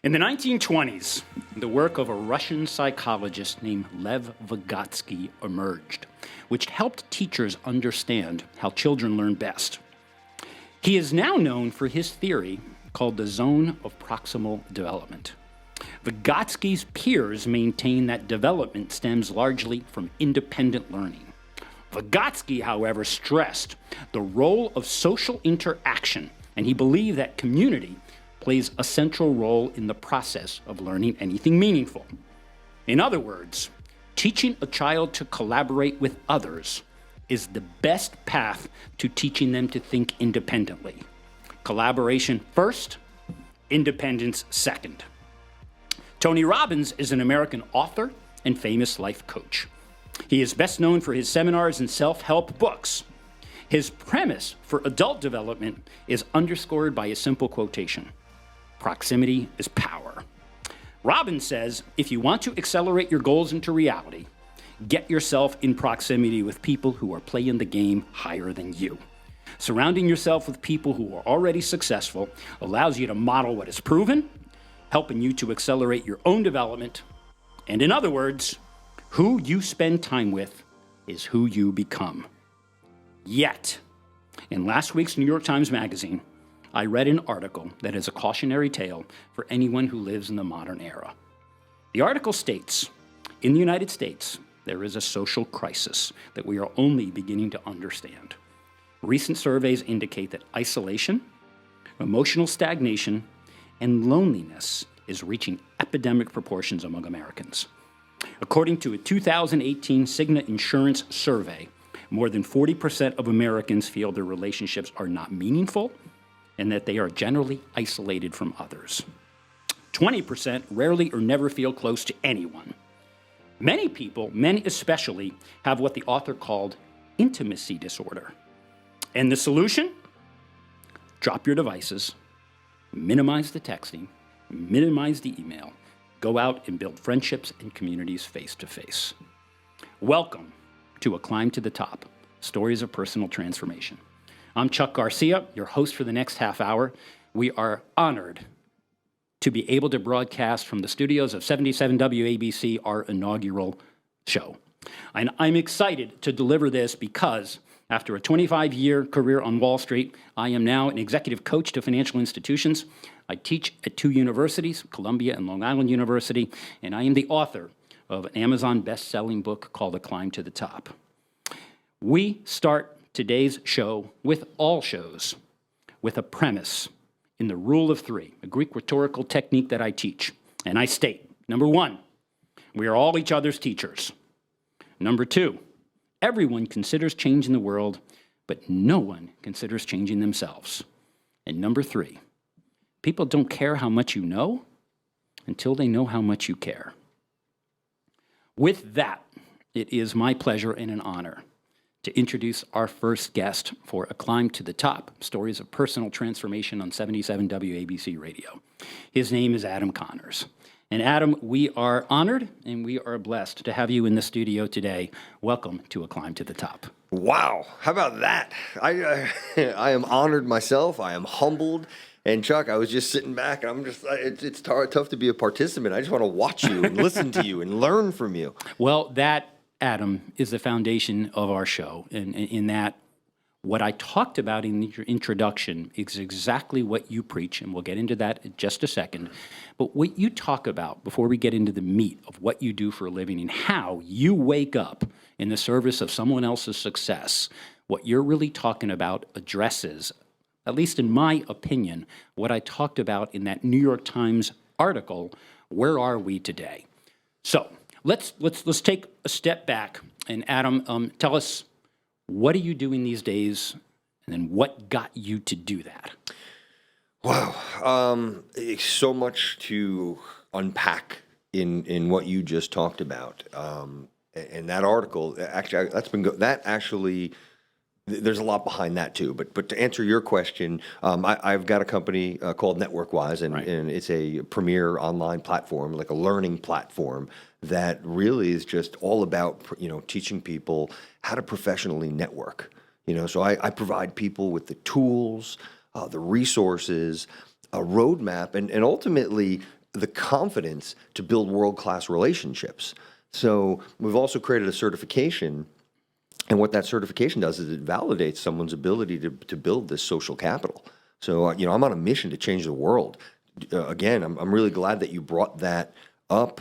In the 1920s, the work of a Russian psychologist named Lev Vygotsky emerged, which helped teachers understand how children learn best. He is now known for his theory called the zone of proximal development. Vygotsky's peers maintain that development stems largely from independent learning. Vygotsky, however, stressed the role of social interaction, and he believed that community plays a central role in the process of learning anything meaningful. In other words, teaching a child to collaborate with others is the best path to teaching them to think independently. Collaboration first, independence second. Tony Robbins is an American author and famous life coach. He is best known for his seminars and self-help books. His premise for adult development is underscored by a simple quotation: proximity is power. Robbins says, if you want to accelerate your goals into reality, get yourself in proximity with people who are playing the game higher than you. Surrounding yourself with people who are already successful allows you to model what is proven, helping you to accelerate your own development. And in other words, who you spend time with is who you become. Yet, in last week's New York Times Magazine, I read an article that is a cautionary tale for anyone who lives in the modern era. The article states, in the United States, there is a social crisis that we are only beginning to understand. Recent surveys indicate that isolation, emotional stagnation, and loneliness is reaching epidemic proportions among Americans. According to a 2018 Cigna Insurance survey, more than 40% of Americans feel their relationships are not meaningful and that they are generally isolated from others. 20% rarely or never feel close to anyone. Many people, men especially, have what the author called intimacy disorder. And the solution? Drop your devices, minimize the texting, minimize the email, go out and build friendships and communities face to face. Welcome to A Climb to the Top, Stories of Personal Transformation. I'm Chuck Garcia, your host for the next half hour. We are honored to be able to broadcast from the studios of 77 WABC, our inaugural show. And I'm excited to deliver this because after a 25-year career on Wall Street, I am now an executive coach to financial institutions. I teach at two universities, Columbia and Long Island University, and I am the author of an Amazon best-selling book called A Climb to the Top. We start today's show, with all shows, with a premise in the rule of three, a Greek rhetorical technique that I teach. And I state, number one, we are all each other's teachers. Number two, everyone considers changing the world, but no one considers changing themselves. And number three, people don't care how much you know until they know how much you care. With that, it is my pleasure and an honor to introduce our first guest for A Climb to the Top, Stories of Personal Transformation on 77 WABC Radio. His name is Adam Connors. And Adam, we are honored and we are blessed to have you in the studio today. Welcome to A Climb to the Top. Wow, how about that? I am honored myself. I am humbled. And Chuck, I was just sitting back, and I'm just, it's tough to be a participant. I just want to watch you and listen to you and learn from you. Well, that, Adam, is the foundation of our show, and in that what I talked about in your introduction is exactly what you preach, and we'll get into that in just a second. But what you talk about before we get into the meat of what you do for a living and how you wake up in the service of someone else's success, what you're really talking about addresses, at least in my opinion, what I talked about in that New York Times article, Where Are We Today? So let's take a step back, and Adam, tell us, what are you doing these days, and then what got you to do that? Wow, so much to unpack in what you just talked about. And that article, actually, there's a lot behind that too. But to answer your question, I've got a company called NetworkWise, and it's a premier online platform, like a learning platform that really is just all about teaching people how to professionally network. So I provide people with the tools, the resources, a roadmap, and ultimately the confidence to build world-class relationships. So we've also created a certification, and what that certification does is it validates someone's ability to build this social capital. So, I'm on a mission to change the world. Again, I'm really glad that you brought that up,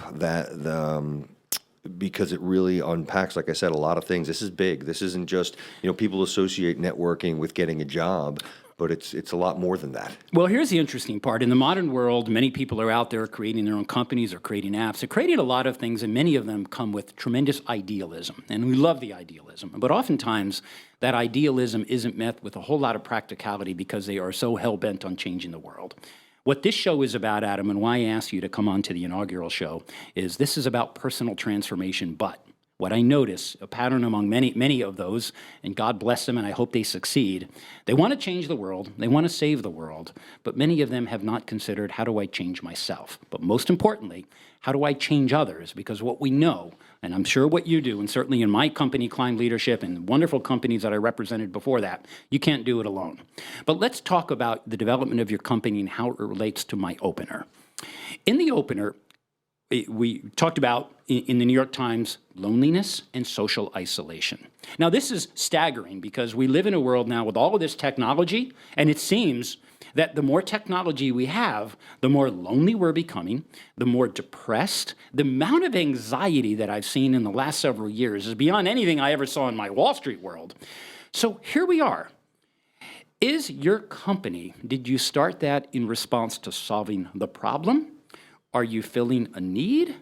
because it really unpacks, like I said, a lot of things. This is big. This isn't just, people associate networking with getting a job, but it's a lot more than that. Well, here's the interesting part. In the modern world, many people are out there creating their own companies or creating apps. They're creating a lot of things, and many of them come with tremendous idealism. And we love the idealism. But oftentimes, that idealism isn't met with a whole lot of practicality because they are so hell-bent on changing the world. What this show is about, Adam, and why I asked you to come on to the inaugural show, is this is about personal transformation. But what I notice, a pattern among many of those, and God bless them, and I hope they succeed, they want to change the world, they want to save the world, but many of them have not considered, how do I change myself? But most importantly, how do I change others? Because what we know, and I'm sure what you do, and certainly in my company, Climb Leadership, and wonderful companies that I represented before that, you can't do it alone. But let's talk about the development of your company and how it relates to my opener. In the opener, we talked about, in the New York Times, loneliness and social isolation. Now, this is staggering because we live in a world now with all of this technology, and it seems that the more technology we have, the more lonely we're becoming, the more depressed. The amount of anxiety that I've seen in the last several years is beyond anything I ever saw in my Wall Street world. So here we are. Is your company, did you start that in response to solving the problem? Are you filling a need?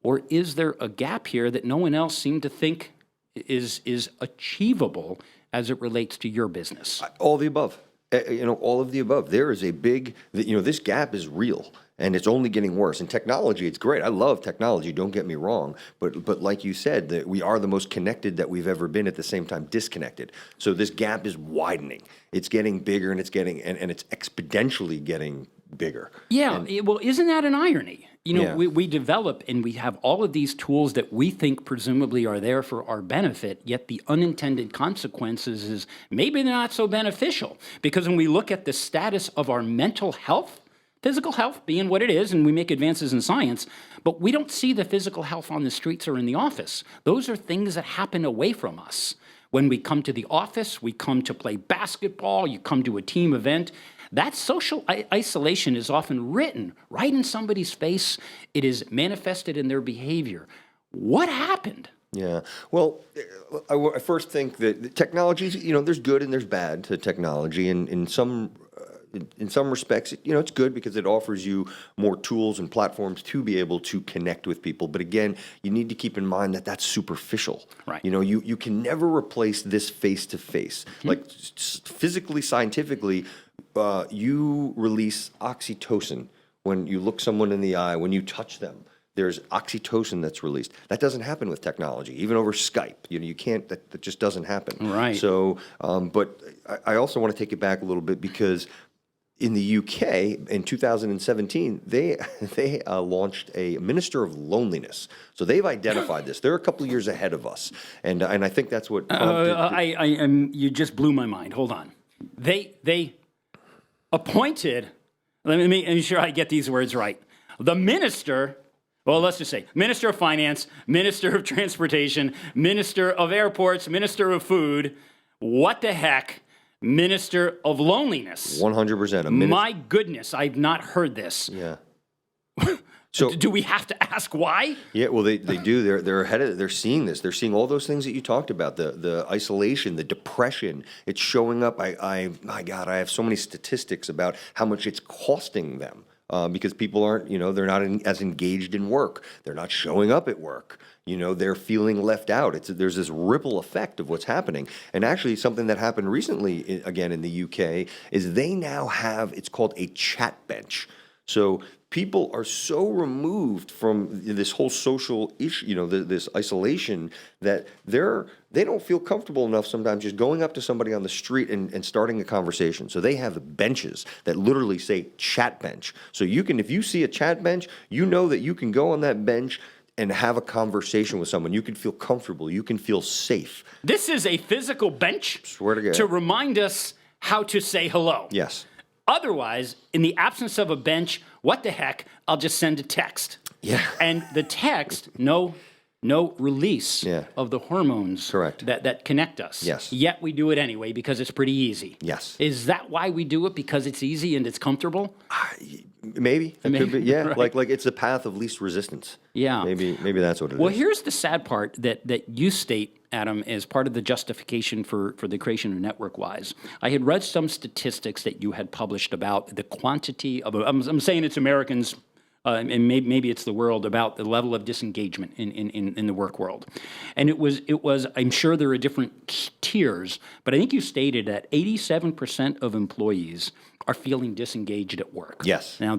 Or is there a gap here that no one else seemed to think is achievable as it relates to your business? All the above. All of the above. There is a big, this gap is real, and it's only getting worse. And technology, it's great. I love technology, don't get me wrong. But like you said, that we are the most connected that we've ever been, at the same time disconnected. So this gap is widening. It's getting bigger, and it's exponentially getting bigger. Yeah, well, isn't that an irony? We develop and we have all of these tools that we think presumably are there for our benefit, yet the unintended consequences is maybe they're not so beneficial. Because when we look at the status of our mental health, physical health being what it is, and we make advances in science, but we don't see the physical health on the streets or in the office. Those are things that happen away from us. When we come to the office, we come to play basketball, you come to a team event. That social isolation is often written right in somebody's face. It is manifested in their behavior. What happened? Yeah. Well, I first think that technology, there's good and there's bad to technology. And in some respects, it's good because it offers you more tools and platforms to be able to connect with people. But again, you need to keep in mind that that's superficial. Right. You can never replace this face-to-face. Like physically, scientifically, you release oxytocin when you look someone in the eye, when you touch them. There's oxytocin that's released. That doesn't happen with technology, even over Skype. You can't. That just doesn't happen. Right. So, but I also want to take it back a little bit because in the UK in 2017, they launched a Minister of Loneliness. So they've identified this. They're a couple of years ahead of us, and I think that's what prompted. You just blew my mind. Hold on. They appointed. Let me make sure I get these words right. The minister. Well, let's just say Minister of Finance, Minister of Transportation, Minister of Airports, Minister of Food. What the heck? Minister of Loneliness. 100%. My goodness, I've not heard this. Yeah. So do we have to ask why? Yeah, well, they do. They're ahead of it. They're seeing this. They're seeing all those things that you talked about, the isolation, the depression. It's showing up. My God, I have so many statistics about how much it's costing them. Because people aren't, they're not as engaged in work. They're not showing up at work. They're feeling left out. There's this ripple effect of what's happening. And actually something that happened recently, again, in the UK, is they now have, it's called a chat bench. So people are so removed from this whole social issue, this isolation, that they don't feel comfortable enough sometimes just going up to somebody on the street and starting a conversation. So they have benches that literally say chat bench. So if you see a chat bench, that you can go on that bench and have a conversation with someone. You can feel comfortable. You can feel safe. This is a physical bench. Swear to God. To remind us how to say hello. Yes. Otherwise, in the absence of a bench, what the heck, I'll just send a text. Yeah. And the text, no release of the hormones that connect us. Yes. Yet we do it anyway because it's pretty easy. Yes. Is that why we do it? Because it's easy and it's comfortable? Maybe. It could be. Yeah. Right. Like it's the path of least resistance. Yeah. Maybe that's what it is. Well, here's the sad part that you state, Adam, as part of the justification for the creation of NetworkWise. I had read some statistics that you had published about the quantity of, I'm saying it's Americans, and maybe it's the world, about the level of disengagement in the work world. And it was, I'm sure there are different tiers, but I think you stated that 87% of employees are feeling disengaged at work. Yes. Now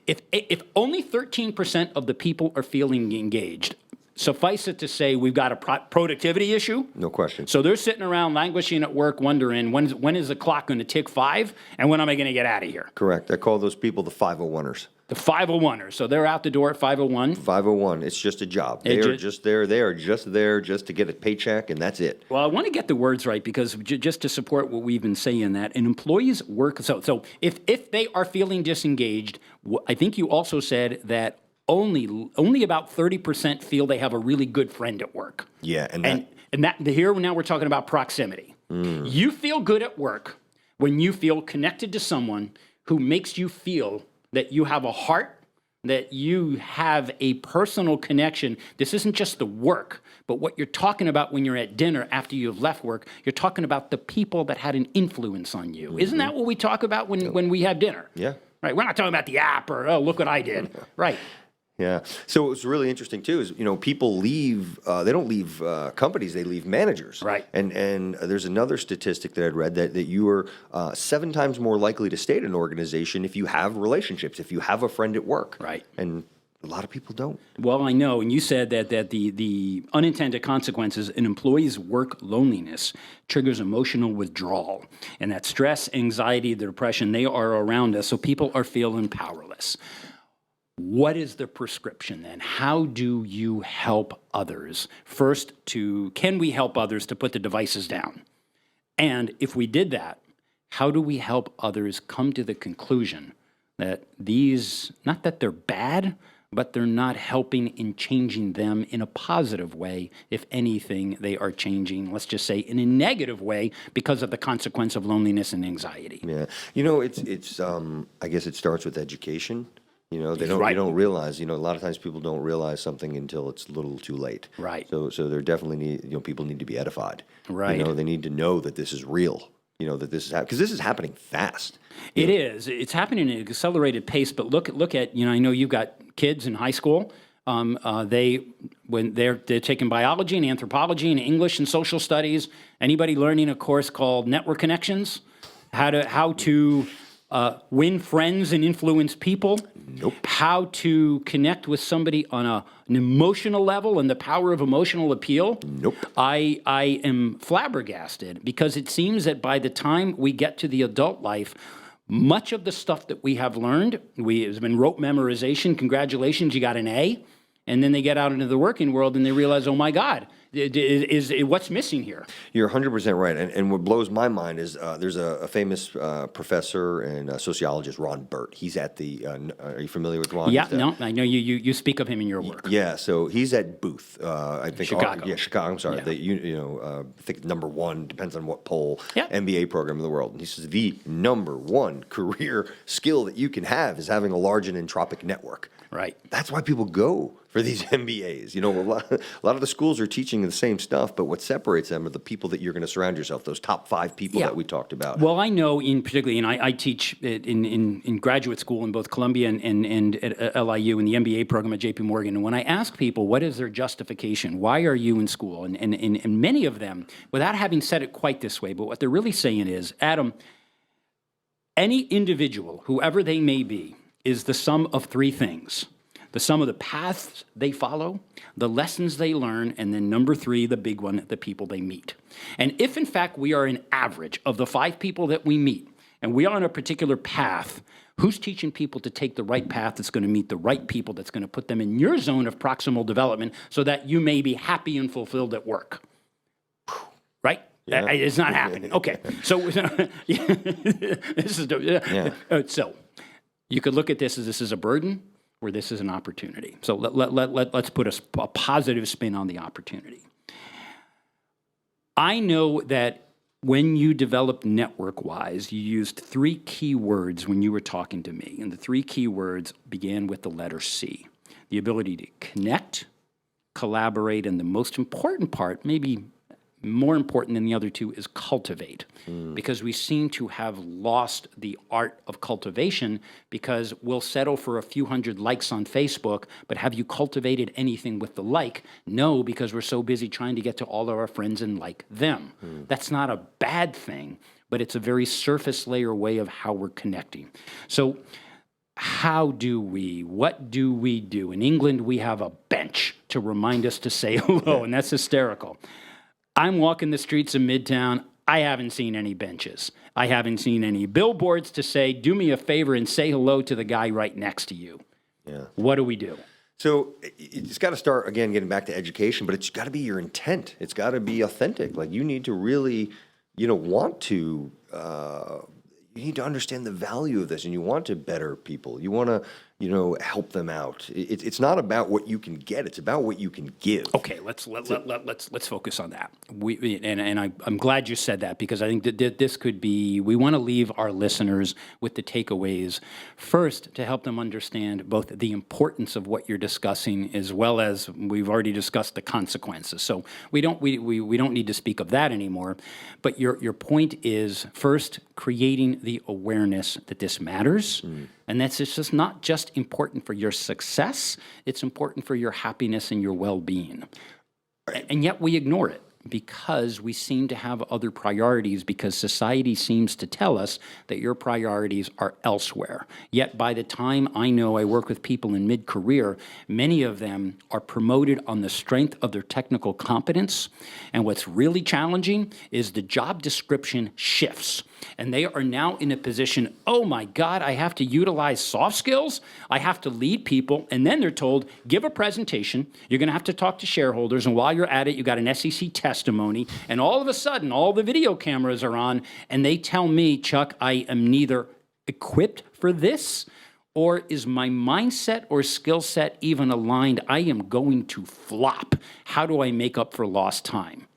if only 13% of the people are feeling engaged, suffice it to say we've got a productivity issue. No question. So they're sitting around languishing at work wondering, when is the clock going to tick 5 and when am I going to get out of here? Correct. I call those people the 501ers. The 501ers. So they're out the door at 501? 501. It's just a job. They are just there. They are just there just to get a paycheck, and that's it. Well, I want to get the words right because just to support what we've been saying, that an employee's work. So if they are feeling disengaged, I think you also said that only about 30% feel they have a really good friend at work. Yeah, and here now we're talking about proximity. You feel good at work when you feel connected to someone who makes you feel that you have a heart, that you have a personal connection. This isn't just the work, but what you're talking about when you're at dinner after you've left work, you're talking about the people that had an influence on you. Isn't that what we talk about when we have dinner? Yeah. Right. We're not talking about the app or, oh, look what I did. Right. Yeah. So what's really interesting too is, people leave. They don't leave companies; they leave managers. Right. And there's another statistic that I'd read that you are 7 times more likely to stay at an organization if you have relationships, if you have a friend at work. Right. And a lot of people don't. Well, I know, and you said that the unintended consequences, an employee's work loneliness triggers emotional withdrawal, and that stress, anxiety, the depression, they are around us, so people are feeling powerless. What is the prescription then? How do you help others? First, can we help others to put the devices down? And if we did that, how do we help others come to the conclusion that not that they're bad, but they're not helping in changing them in a positive way. If anything, they are changing, let's just say, in a negative way because of the consequence of loneliness and anxiety. Yeah. It's I guess it starts with education. They don't realize, a lot of times people don't realize something until it's a little too late. Right. So there definitely people need to be edified. Right. They need to know that this is real. That this is because this is happening fast. It is. It's happening at an accelerated pace. But look at I know you've got kids in high school. When they're taking biology and anthropology and English and social studies. Anybody learning a course called Network Connections? How to win friends and influence people? Nope. How to connect with somebody on an emotional level and the power of emotional appeal? Nope. I am flabbergasted because it seems that by the time we get to the adult life, much of the stuff that we have learned, has been rote memorization. Congratulations, you got an A. And then they get out into the working world and they realize, oh my God, what's missing here? You're 100% right. And what blows my mind is there's a famous professor and sociologist, Ron Burt. He's at the, are you familiar with Ron? Yeah, no, I know you speak of him in your work. Yeah, so he's at Booth, I think. Chicago. Chicago, I'm sorry. Yeah. I think #1, depends on what poll, Yeah. MBA program in the world. And he says the #1 career skill that you can have is having a large and entropic network. Right. That's why people go for these MBAs. A lot of the schools are teaching the same stuff, but what separates them are the people that you're going to surround yourself, those top 5 people that we talked about. Well, I know particularly, and I teach in graduate school in both Columbia and at LIU in the MBA program at JP Morgan. And when I ask people what is their justification, why are you in school? And many of them, without having said it quite this way, but what they're really saying is, Adam, any individual, whoever they may be, is the sum of 3 things. The sum of the paths they follow, the lessons they learn, and then number 3, the big one, the people they meet. And if, in fact, we are an average of the 5 people that we meet, and we are on a particular path, who's teaching people to take the right path that's going to meet the right people, that's going to put them in your zone of proximal development so that you may be happy and fulfilled at work? Right? Yeah. It's not happening. Okay. So, this is so You could look at this as this is a burden or this is an opportunity. So let's put a positive spin on the opportunity. I know that when you developed NetworkWise, you used 3 key words when you were talking to me. And the 3 key words began with the letter C. The ability to connect, collaborate, and the most important part, maybe more important than the other 2, is cultivate. Because we seem to have lost the art of cultivation because we'll settle for a few hundred likes on Facebook, but have you cultivated anything with the like? No, because we're so busy trying to get to all of our friends and like them. That's not a bad thing, but it's a very surface layer way of how we're connecting. So what do we do? In England, we have a bench to remind us to say hello, and that's hysterical. I'm walking the streets of Midtown. I haven't seen any benches. I haven't seen any billboards to say, do me a favor and say hello to the guy right next to you. Yeah. What do we do? So it's got to start, again, getting back to education, but it's got to be your intent. It's got to be authentic. Like, you need to really, want to, you need to understand the value of this, and you want to better people. You want to, help them out. It's not about what you can get. It's about what you can give. Okay, let's focus on that. I'm glad you said that, because I think that this could be, we want to leave our listeners with the takeaways first to help them understand both the importance of what you're discussing, as well as we've already discussed the consequences. So we don't need to speak of that anymore. But your point is, first, creating the awareness that this matters. And that's just not just important for your success, it's important for your happiness and your well-being. And yet we ignore it because we seem to have other priorities, because society seems to tell us that your priorities are elsewhere. Yet by the time I work with people in mid-career, many of them are promoted on the strength of their technical competence. And what's really challenging is the job description shifts. And they are now in a position, oh my God, I have to utilize soft skills, I have to lead people, and then they're told, give a presentation, you're gonna have to talk to shareholders, and while you're at it, you got an SEC testimony, and all of a sudden, all the video cameras are on, and they tell me, Chuck, I am neither equipped for this, or is my mindset or skill set even aligned? I am going to flop. How do I make up for lost time?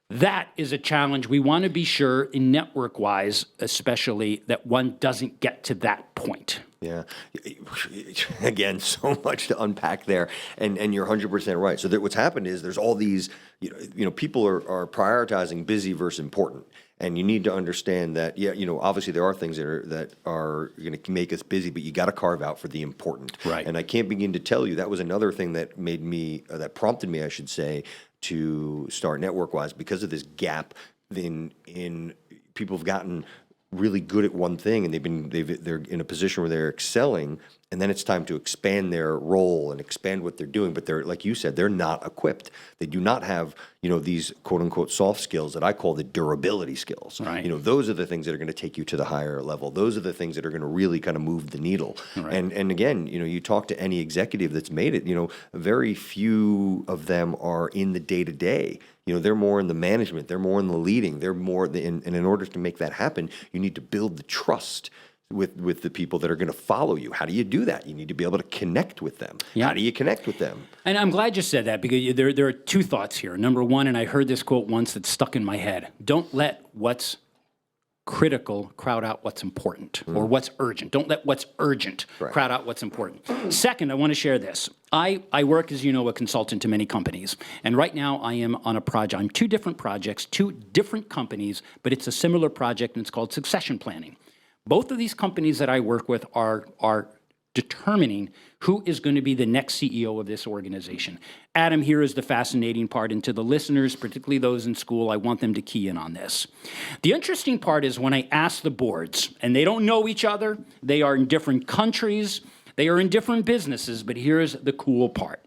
That is a challenge. We want to be sure, in NetworkWise especially, that one doesn't get to that point. Yeah. Again, so much to unpack there, and you're 100% right. So what's happened is there's all these, people are prioritizing busy versus important. And you need to understand that, obviously there are things that are going to make us busy, but you got to carve out for the important. Right. And I can't begin to tell you, that was another thing that prompted me, I should say, to start NetworkWise, because of this gap in people have gotten really good at one thing, and they're in a position where they're excelling, and then it's time to expand their role and expand what they're doing. But they're, like you said, they're not equipped. They do not have, these quote unquote soft skills that I call the durability skills. Right. Those are the things that are going to take you to the higher level. Those are the things that are going to really kind of move the needle. Right. And again, you talk to any executive that's made it, very few of them are in the day-to-day. They're more in the management, they're more in the leading, they're more and in order to make that happen, you need to build the trust with the people that are going to follow you. How do you do that? You need to be able to connect with them. Yeah. How do you connect with them? And I'm glad you said that, because there are 2 thoughts here. Number one, and I heard this quote once that stuck in my head: don't let what's critical crowd out what's important, or what's urgent. Don't let what's urgent crowd out what's important. Second, I want to share this. I work, as you know, a consultant to many companies. And right now I am on a project. I'm 2 different projects, 2 different companies, but it's a similar project, and it's called succession planning. Both of these companies that I work with are determining who is going to be the next CEO of this organization. Adam, here is the fascinating part, and to the listeners, particularly those in school, I want them to key in on this. The interesting part is when I ask the boards, and they don't know each other, they are in different countries, they are in different businesses, but here's the cool part.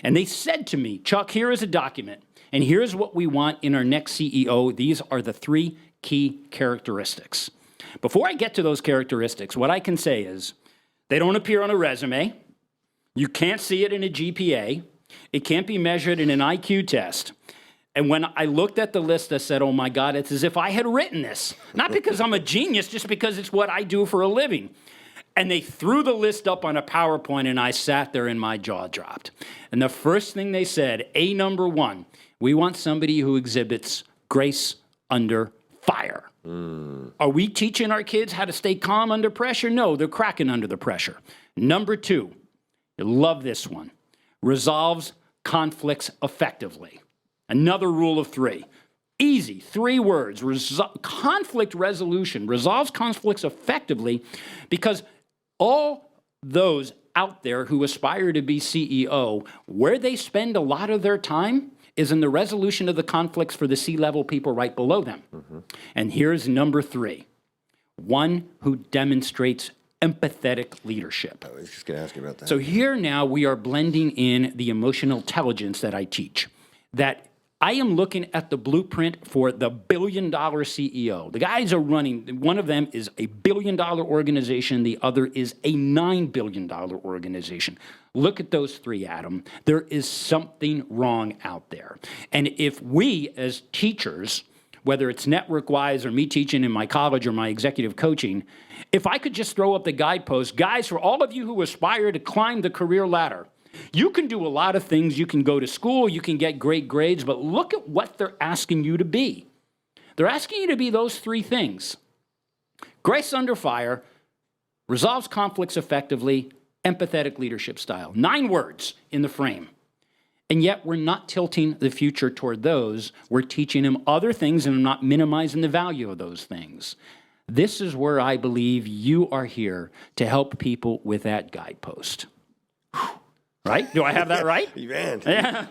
And they said to me, Chuck, here is a document, and here's what we want in our next CEO. These are the 3 key characteristics. Before I get to those characteristics, what I can say is they don't appear on a resume. You can't see it in a GPA. It can't be measured in an IQ test. And when I looked at the list, I said, oh my God, it's as if I had written this. Not because I'm a genius, just because it's what I do for a living. And they threw the list up on a PowerPoint, and I sat there and my jaw dropped. And the first thing they said, number 1, we want somebody who exhibits grace under fire. Are we teaching our kids how to stay calm under pressure? No, they're cracking under the pressure. Number 2, I love this one, resolves conflicts effectively. Another rule of 3. Easy, 3 words, conflict resolution, resolves conflicts effectively, because all those out there who aspire to be CEO, where they spend a lot of their time is in the resolution of the conflicts for the C-level people right below them. And here's number 3, one who demonstrates empathetic leadership. I was just going to ask you about that. So here now we are blending in the emotional intelligence that I teach, that I am looking at the blueprint for the billion-dollar CEO. The guys are running, one of them is a billion-dollar organization, the other is a $9 billion organization. Look at those 3, Adam. There is something wrong out there. And if we as teachers, whether it's NetworkWise or me teaching in my college or my executive coaching, if I could just throw up the guidepost, guys, for all of you who aspire to climb the career ladder, you can do a lot of things. You can go to school, you can get great grades, but look at what they're asking you to be. They're asking you to be those 3 things. Grace under fire, resolves conflicts effectively, empathetic leadership style. 9 words in the frame. And yet we're not tilting the future toward those. We're teaching them other things, and I'm not minimizing the value of those things. This is where I believe you are here to help people with that guidepost. Right? Do I have that right? Man,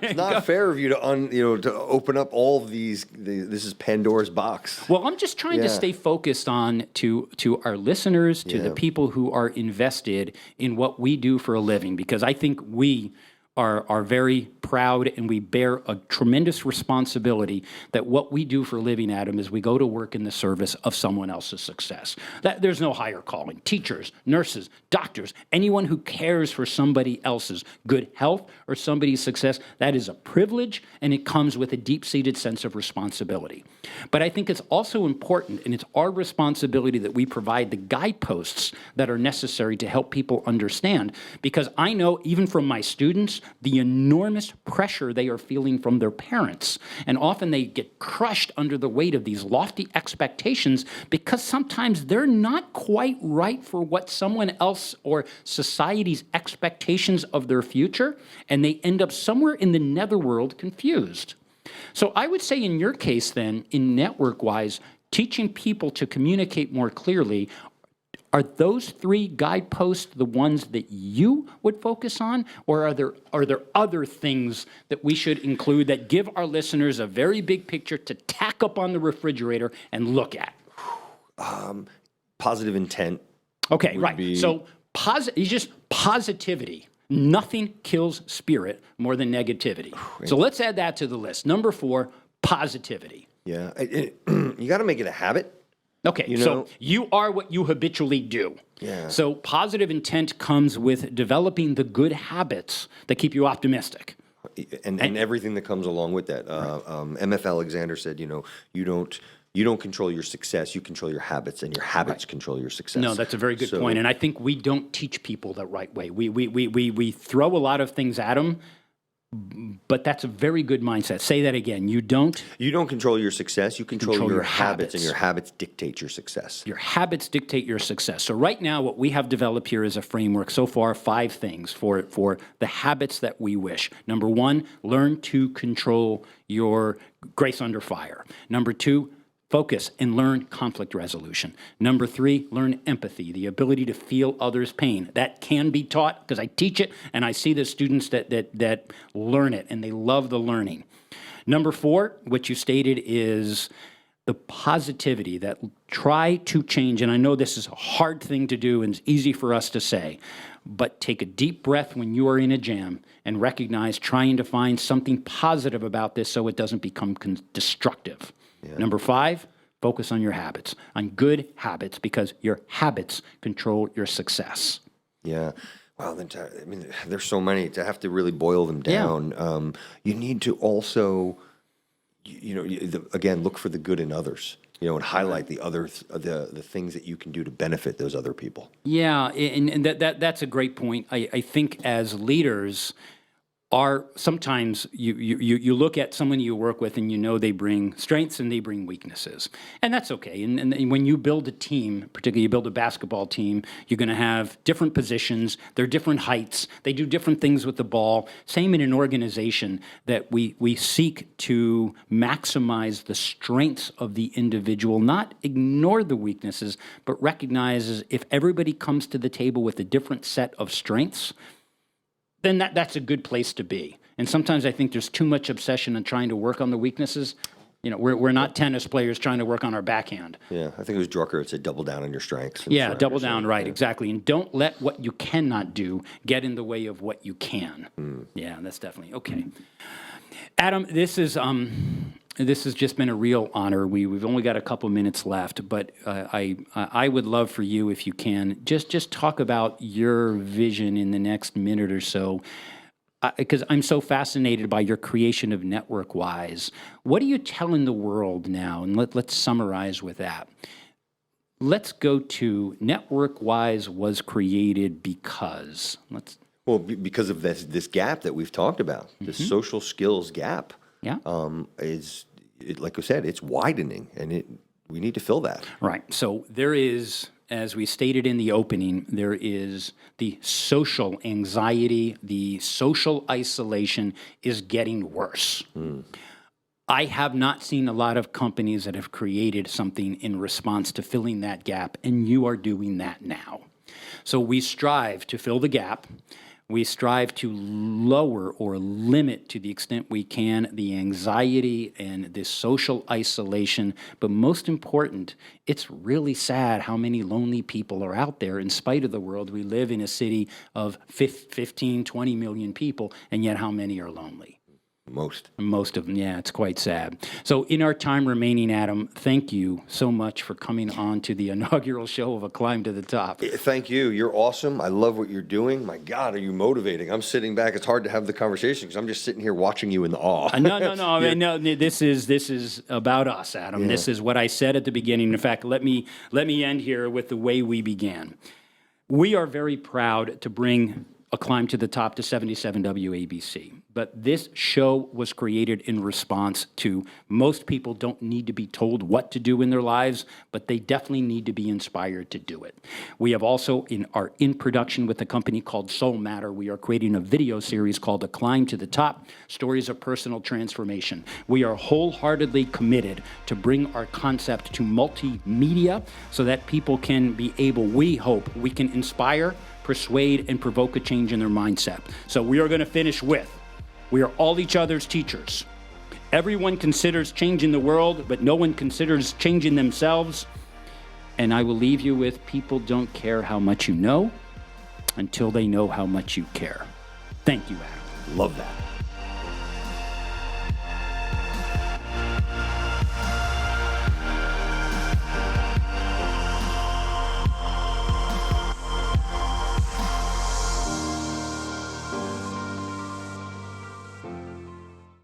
it's not fair of you to to open up all of these. This is Pandora's Box. Well, I'm just trying to stay focused on to our listeners, to the people who are invested in what we do for a living, because I think we are very proud and we bear a tremendous responsibility that what we do for a living, Adam, is we go to work in the service of someone else's success. There's no higher calling. Teachers, nurses, doctors, anyone who cares for somebody else's good health or somebody's success, that is a privilege, and it comes with a deep-seated sense of responsibility. But I think it's also important, and it's our responsibility that we provide the guideposts that are necessary to help people understand, because I know, even from my students, the enormous pressure they are feeling from their parents. And often they get crushed under the weight of these lofty expectations because sometimes they're not quite right for what someone else or society's expectations of their future, and they end up somewhere in the netherworld confused. So I would say in your case then, in NetworkWise, teaching people to communicate more clearly, are those 3 guideposts the ones that you would focus on, or are there other things that we should include that give our listeners a very big picture to tack up on the refrigerator and look at? Positive intent. Okay, right. So it's just positivity. Nothing kills spirit more than negativity. So let's add that to the list. Number 4, positivity. Yeah, you got to make it a habit. Okay, so you are what you habitually do. Yeah. So positive intent comes with developing the good habits that keep you optimistic. And everything that comes along with that. M.F. Alexander said, you don't control your success, you control your habits, and your habits control your success. No, that's a very good point. And I think we don't teach people the right way. We throw a lot of things at them, but that's a very good mindset. Say that again. You don't control your success. You control your habits, and your habits dictate your success. Your habits dictate your success. So right now, what we have developed here is a framework. So far, 5 things for the habits that we wish. Number 1, learn to control your grace under fire. Number 2, focus and learn conflict resolution. Number 3, learn empathy, the ability to feel others' pain. That can be taught because I teach it, and I see the students that learn it, and they love the learning. Number 4, what you stated is the positivity, that try to change. And I know this is a hard thing to do, and it's easy for us to say, but take a deep breath when you are in a jam and recognize trying to find something positive about this so it doesn't become destructive. Yeah. Number 5, focus on your habits, on good habits, because your habits control your success. Yeah. Wow. There's so many to have to really boil them down. Yeah. You need to also, again, look for the good in others. and highlight the other the things that you can do to benefit those other people. Yeah, and that's a great point. I think as leaders, sometimes you look at someone you work with and they bring strengths and they bring weaknesses, and that's okay. And when you build a team, particularly you build a basketball team, you're going to have different positions. They're different heights. They do different things with the ball. Same in an organization, that we seek to maximize the strengths of the individual, not ignore the weaknesses, but recognize if everybody comes to the table with a different set of strengths, then that's a good place to be. And sometimes I think there's too much obsession on trying to work on the weaknesses. We're not tennis players trying to work on our backhand. Yeah, I think it was Drucker that said double down on your strengths. Yeah, double down, right, exactly. And don't let what you cannot do get in the way of what you can. Yeah, that's definitely okay. Adam, this has just been a real honor. We've only got a couple minutes left, but I would love for you, if you can, just talk about your vision in the next minute or so, because I'm so fascinated by your creation of NetworkWise. What are you telling the world now? And let's summarize with that. Let's go to NetworkWise was created because. Because of this gap that we've talked about, the social skills gap. Yeah. Like I said, it's widening, and we need to fill that. Right. So there is, as we stated in the opening, there is the social anxiety, the social isolation is getting worse. I have not seen a lot of companies that have created something in response to filling that gap, and you are doing that now. So we strive to fill the gap. We strive to lower or limit, to the extent we can, the anxiety and this social isolation. But most important, it's really sad how many lonely people are out there in spite of the world. We live in a city of 15, 20 million people, and yet how many are lonely? Most of them, yeah, it's quite sad. So in our time remaining, Adam, thank you so much for coming on to the inaugural show of A Climb to the Top. Thank you. You're awesome. I love what you're doing. My God, are you motivating? I'm sitting back. It's hard to have the conversation because I'm just sitting here watching you in the awe. No. I mean, no. This is about us, Adam. Yeah. This is what I said at the beginning. In fact, let me end here with the way we began. We are very proud to bring A Climb to the Top to 77 WABC. But this show was created in response to most people don't need to be told what to do in their lives, but they definitely need to be inspired to do it. We have also, in production with a company called Soul Matter, we are creating a video series called A Climb to the Top, Stories of Personal Transformation. We are wholeheartedly committed to bring our concept to multimedia so that people can be able, we hope, we can inspire, persuade, and provoke a change in their mindset. So we are going to finish with, we are all each other's teachers. Everyone considers changing the world, but no one considers changing themselves. And I will leave you with, people don't care how much you know until they know how much you care. Thank you, Adam. Love that.